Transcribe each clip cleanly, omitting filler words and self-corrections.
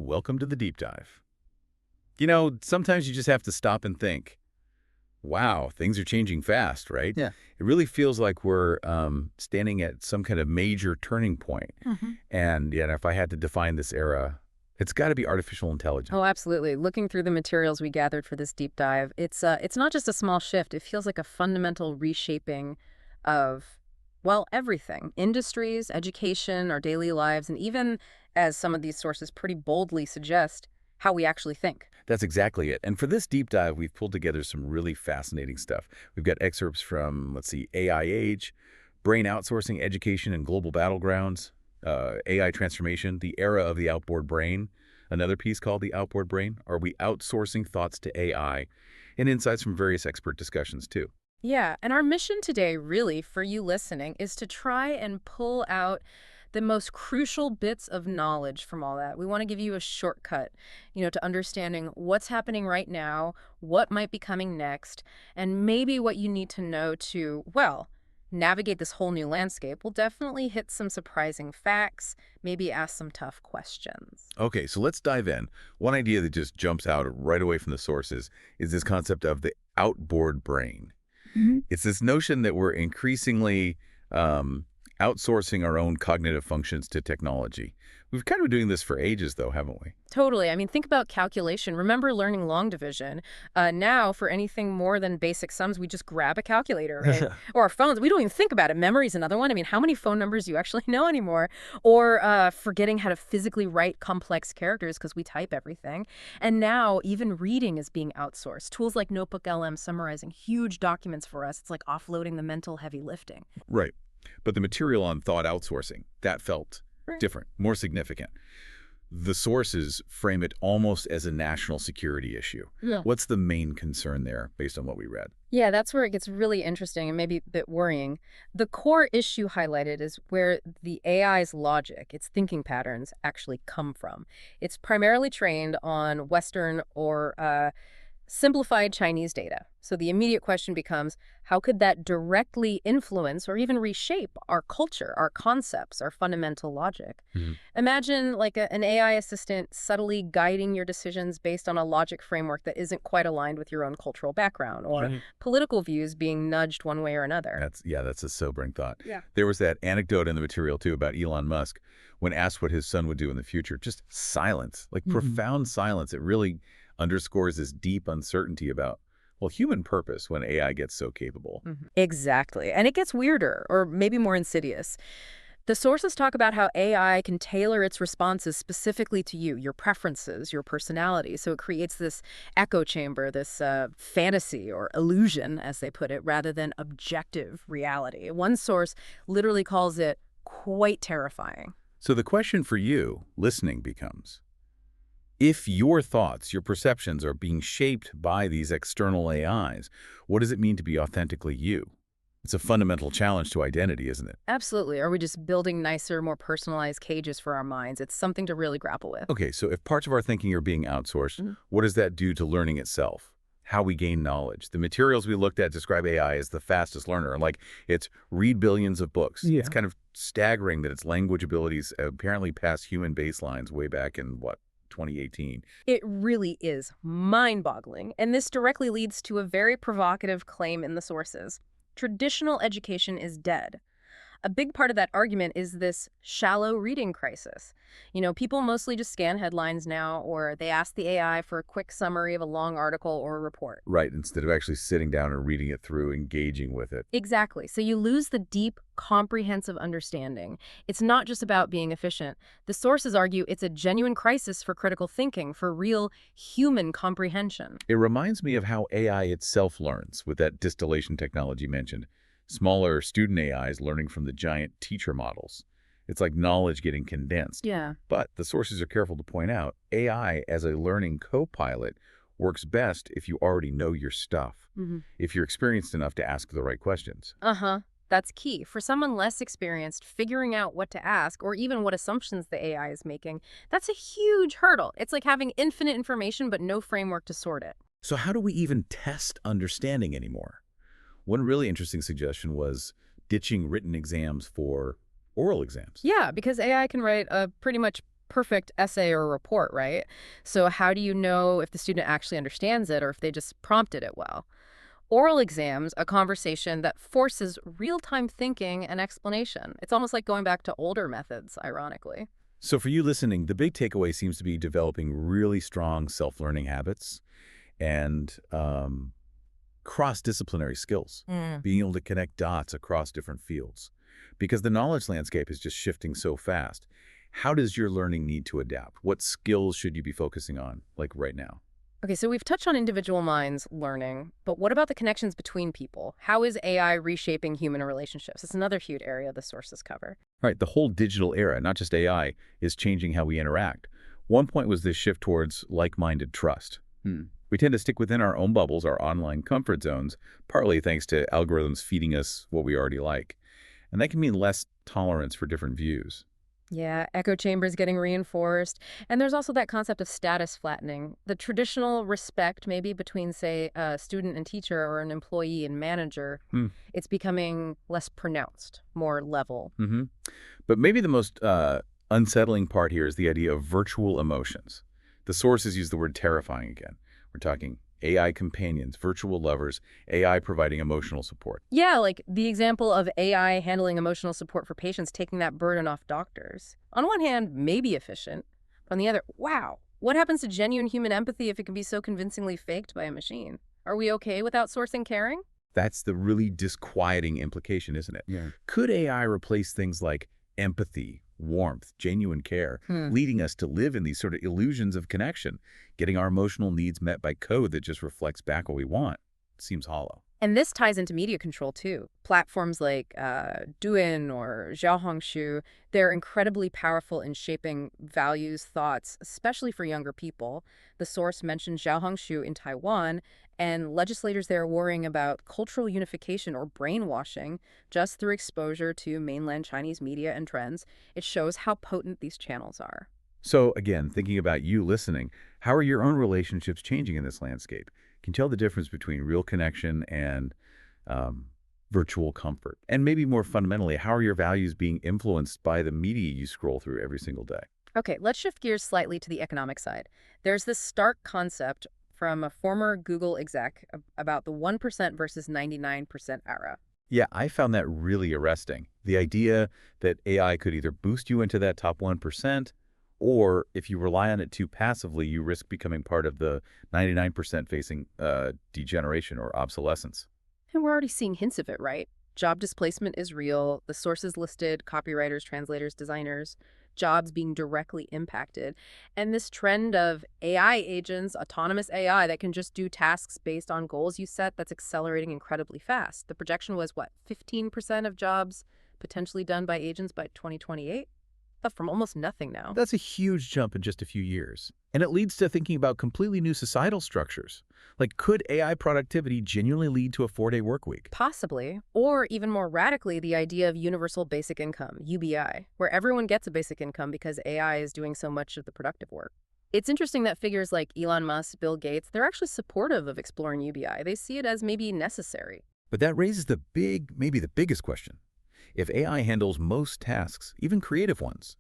Welcome to the deep dive. Sometimes you just have to stop and think, wow, things are changing fast, right? Yeah. It really feels like we're standing at some kind of major turning point. hmm And if I had to define this era, it's got to be artificial intelligence. Oh, absolutely. Looking through the materials we gathered for this deep dive, it's not just a small shift. It feels like a fundamental reshaping of, well, everything. Industries, education, our daily lives, and even, as some of these sources pretty boldly suggest, how we actually think. That's exactly it. And for this deep dive, we've pulled together some really fascinating stuff. We've got excerpts from, let's see, AI Age, Brain Outsourcing, Education and Global Battlegrounds, AI Transformation, The Era of the Outboard Brain, another piece called The Outboard Brain, Are We Outsourcing Thoughts to AI, and insights from various expert discussions, too. Yeah, and our mission today, really, for you listening, is to try and pull out the most crucial bits of knowledge from all that. We want to give you a shortcut, to understanding what's happening right now, what might be coming next, and maybe what you need to know to, well, navigate this whole new landscape. We'll definitely hit some surprising facts, maybe ask some tough questions. Okay, so let's dive in. One idea that just jumps out right away from the sources is this concept of the outboard brain. It's this notion that we're increasingly outsourcing our own cognitive functions to technology. We've kind of been doing this for ages, though, haven't we? Totally. I mean, think about calculation. Remember learning long division. Now, for anything more than basic sums, we just grab a calculator or our phones. We don't even think about it. Memory's another one. I mean, how many phone numbers do you actually know anymore? Or forgetting how to physically write complex characters because we type everything. And now, even reading is being outsourced. Tools like Notebook LM summarizing huge documents for us. It's like offloading the mental heavy lifting. Right. But the material on thought outsourcing, that felt different, more significant. The sources frame it almost as a national security issue. Yeah. What's the main concern there, based on what we read? Yeah, that's where it gets really interesting and maybe a bit worrying. The core issue highlighted is where the AI's logic, its thinking patterns, actually come from. It's primarily trained on Western or simplified Chinese data. So the immediate question becomes, how could that directly influence or even reshape our culture, our concepts, our fundamental logic? Imagine like an AI assistant subtly guiding your decisions based on a logic framework that isn't quite aligned with your own cultural background, or political views being nudged one way or another. That's a sobering thought. Yeah. There was that anecdote in the material, too, about Elon Musk, when asked what his son would do in the future. Just silence, like profound silence. It really underscores this deep uncertainty about, well, human purpose when AI gets so capable. Exactly. And it gets weirder, or maybe more insidious. The sources talk about how AI can tailor its responses specifically to you, your preferences, your personality. So it creates this echo chamber, this fantasy or illusion, as they put it, rather than objective reality. One source literally calls it quite terrifying. So the question for you, listening, becomes, if your thoughts, your perceptions are being shaped by these external AIs, what does it mean to be authentically you? It's a fundamental challenge to identity, isn't it? Absolutely. Are we just building nicer, more personalized cages for our minds? It's something to really grapple with. Okay, so if parts of our thinking are being outsourced, what does that do to learning itself? How we gain knowledge? The materials we looked at describe AI as the fastest learner. Like, it's read billions of books. Yeah. It's kind of staggering that its language abilities apparently passed human baselines way back in, 2018. It really is mind-boggling, and this directly leads to a very provocative claim in the sources. Traditional education is dead. A big part of that argument is this shallow reading crisis. People mostly just scan headlines now, or they ask the AI for a quick summary of a long article or a report. Right, instead of actually sitting down and reading it through, engaging with it. Exactly. So you lose the deep, comprehensive understanding. It's not just about being efficient. The sources argue it's a genuine crisis for critical thinking, for real human comprehension. It reminds me of how AI itself learns with that distillation technology mentioned. Smaller student AIs learning from the giant teacher models. It's like knowledge getting condensed. Yeah. But the sources are careful to point out, AI as a learning co-pilot works best if you already know your stuff, if you're experienced enough to ask the right questions. That's key. For someone less experienced, figuring out what to ask or even what assumptions the AI is making, that's a huge hurdle. It's like having infinite information but no framework to sort it. So how do we even test understanding anymore? One really interesting suggestion was ditching written exams for oral exams. Yeah, because AI can write a pretty much perfect essay or report, right? So how do you know if the student actually understands it or if they just prompted it well? Oral exams, a conversation that forces real-time thinking and explanation. It's almost like going back to older methods, ironically. So for you listening, the big takeaway seems to be developing really strong self-learning habits and cross-disciplinary skills, being able to connect dots across different fields. Because the knowledge landscape is just shifting so fast. How does your learning need to adapt? What skills should you be focusing on, like right now? Okay, so we've touched on individual minds learning, but what about the connections between people? How is AI reshaping human relationships? It's another huge area the sources cover. Right, the whole digital era, not just AI, is changing how we interact. One point was this shift towards like-minded trust. We tend to stick within our own bubbles, our online comfort zones, partly thanks to algorithms feeding us what we already like. And that can mean less tolerance for different views. Yeah, echo chambers getting reinforced. And there's also that concept of status flattening. The traditional respect, maybe between, say, a student and teacher or an employee and manager, it's becoming less pronounced, more level. But maybe the most unsettling part here is the idea of virtual emotions. The sources use the word terrifying again. We're talking AI companions, virtual lovers, AI providing emotional support. Yeah, like the example of AI handling emotional support for patients, taking that burden off doctors. On one hand, maybe efficient, but on the other, wow, what happens to genuine human empathy if it can be so convincingly faked by a machine? Are we okay with outsourcing caring? That's the really disquieting implication, isn't it? Yeah. Could AI replace things like empathy, warmth, genuine care, leading us to live in these sort of illusions of connection, getting our emotional needs met by code that just reflects back what we want? Seems hollow. And this ties into media control, too. Platforms like Douyin or Xiaohongshu, they're incredibly powerful in shaping values, thoughts, especially for younger people. The source mentioned Xiaohongshu in Taiwan, and legislators there are worrying about cultural unification or brainwashing just through exposure to mainland Chinese media and trends. It shows how potent these channels are. So again, thinking about you listening, how are your own relationships changing in this landscape? Can you tell the difference between real connection and virtual comfort? And maybe more fundamentally, how are your values being influenced by the media you scroll through every single day? Okay, let's shift gears slightly to the economic side. There's this stark concept from a former Google exec about the 1% versus 99% era. Yeah, I found that really arresting. The idea that AI could either boost you into that top 1%, or if you rely on it too passively, you risk becoming part of the 99% facing degeneration or obsolescence. And we're already seeing hints of it, right? Job displacement is real. The sources listed copywriters, translators, designers, jobs being directly impacted. And this trend of AI agents, autonomous AI that can just do tasks based on goals you set, that's accelerating incredibly fast. The projection was, what, 15% of jobs potentially done by agents by 2028? Up from almost nothing now. That's a huge jump in just a few years. And it leads to thinking about completely new societal structures. Like, could AI productivity genuinely lead to a 4-day work week? Possibly. Or even more radically, the idea of universal basic income, UBI, where everyone gets a basic income because AI is doing so much of the productive work. It's interesting that figures like Elon Musk, Bill Gates, they're actually supportive of exploring UBI. They see it as maybe necessary. But that raises maybe the biggest question. If AI handles most tasks, even creative ones,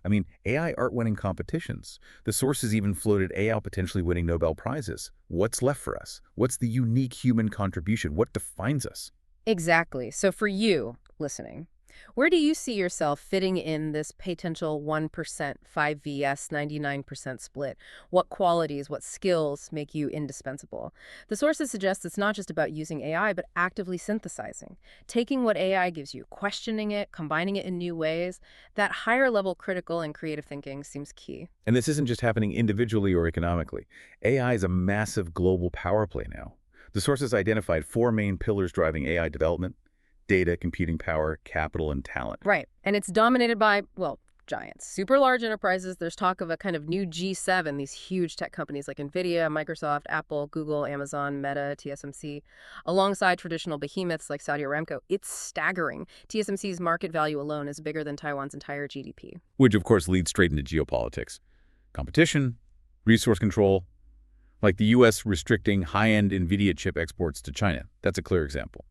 I mean, AI art winning competitions. The sources even floated AI potentially winning Nobel Prizes. What's left for us? What's the unique human contribution? What defines us? Exactly. So for you, listening, where do you see yourself fitting in this potential 1% 5 vs 99% split? What qualities, what skills make you indispensable? The sources suggest it's not just about using AI, but actively synthesizing, taking what AI gives you, questioning it, combining it in new ways. That higher level critical and creative thinking seems key. And this isn't just happening individually or economically. AI is a massive global power play now. The sources identified 4 main pillars driving AI development: data, computing power, capital, and talent. Right. And it's dominated by, well, giants, super large enterprises. There's talk of a kind of new G7, these huge tech companies like NVIDIA, Microsoft, Apple, Google, Amazon, Meta, TSMC, alongside traditional behemoths like Saudi Aramco. It's staggering. TSMC's market value alone is bigger than Taiwan's entire GDP. Which, of course, leads straight into geopolitics. Competition, resource control. Like the U.S. restricting high-end NVIDIA chip exports to China. That's a clear example.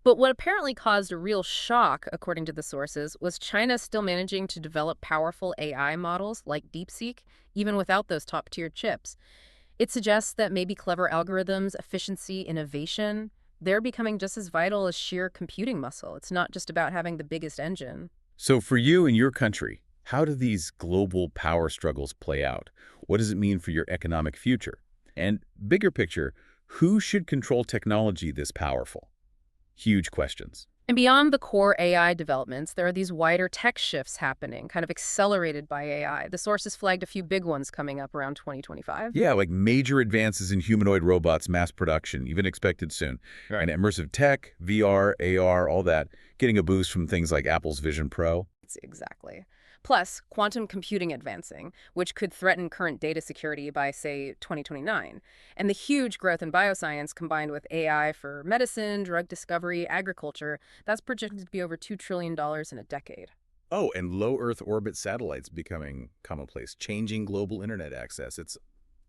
But what apparently caused a real shock, according to the sources, was China still managing to develop powerful AI models like DeepSeek, even without those top-tier chips. It suggests that maybe clever algorithms, efficiency, innovation, they're becoming just as vital as sheer computing muscle. It's not just about having the biggest engine. So for you and your country, how do these global power struggles play out? What does it mean for your economic future? And bigger picture, who should control technology this powerful? Huge questions. And beyond the core AI developments, there are these wider tech shifts happening, kind of accelerated by AI. The sources flagged a few big ones coming up around 2025. Yeah, like major advances in humanoid robots, mass production, even expected soon. Right. And immersive tech, VR, AR, all that, getting a boost from things like Apple's Vision Pro. Exactly. Plus, quantum computing advancing, which could threaten current data security by, say, 2029. And the huge growth in bioscience combined with AI for medicine, drug discovery, agriculture, that's projected to be over $2 trillion in a decade. Oh, and low Earth orbit satellites becoming commonplace, changing global internet access. It's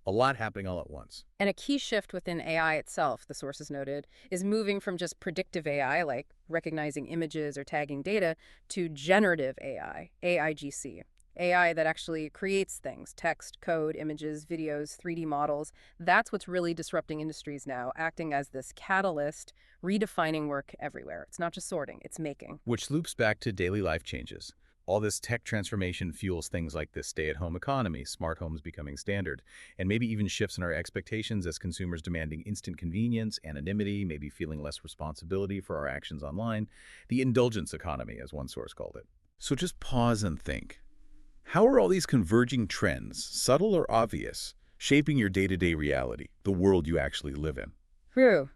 a lot happening all at once. And a key shift within AI itself, the sources noted, is moving from just predictive AI, like recognizing images or tagging data, to generative AI, AIGC. AI that actually creates things, text, code, images, videos, 3D models. That's what's really disrupting industries now, acting as this catalyst, redefining work everywhere. It's not just sorting, it's making. Which loops back to daily life changes. All this tech transformation fuels things like this stay-at-home economy, smart homes becoming standard, and maybe even shifts in our expectations as consumers demanding instant convenience, anonymity, maybe feeling less responsibility for our actions online. The indulgence economy, as one source called it. So just pause and think. How are all these converging trends, subtle or obvious, shaping your day-to-day reality, the world you actually live in? Phew.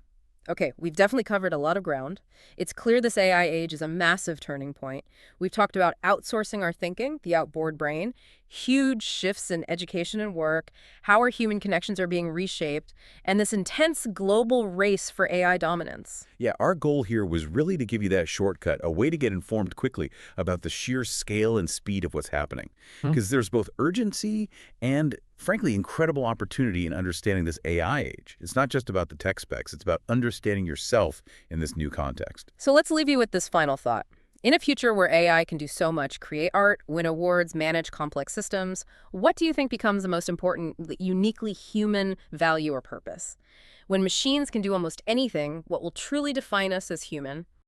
Okay, we've definitely covered a lot of ground. It's clear this AI age is a massive turning point. We've talked about outsourcing our thinking, the outboard brain, huge shifts in education and work, how our human connections are being reshaped, and this intense global race for AI dominance. Yeah, our goal here was really to give you that shortcut, a way to get informed quickly about the sheer scale and speed of what's happening. Because there's both urgency and, frankly, incredible opportunity in understanding this AI age. It's not just about the tech specs, it's about understanding yourself in this new context. So let's leave you with this final thought. In a future where AI can do so much, create art, win awards, manage complex systems, what do you think becomes the most important, uniquely human value or purpose? When machines can do almost anything, what will truly define us as human?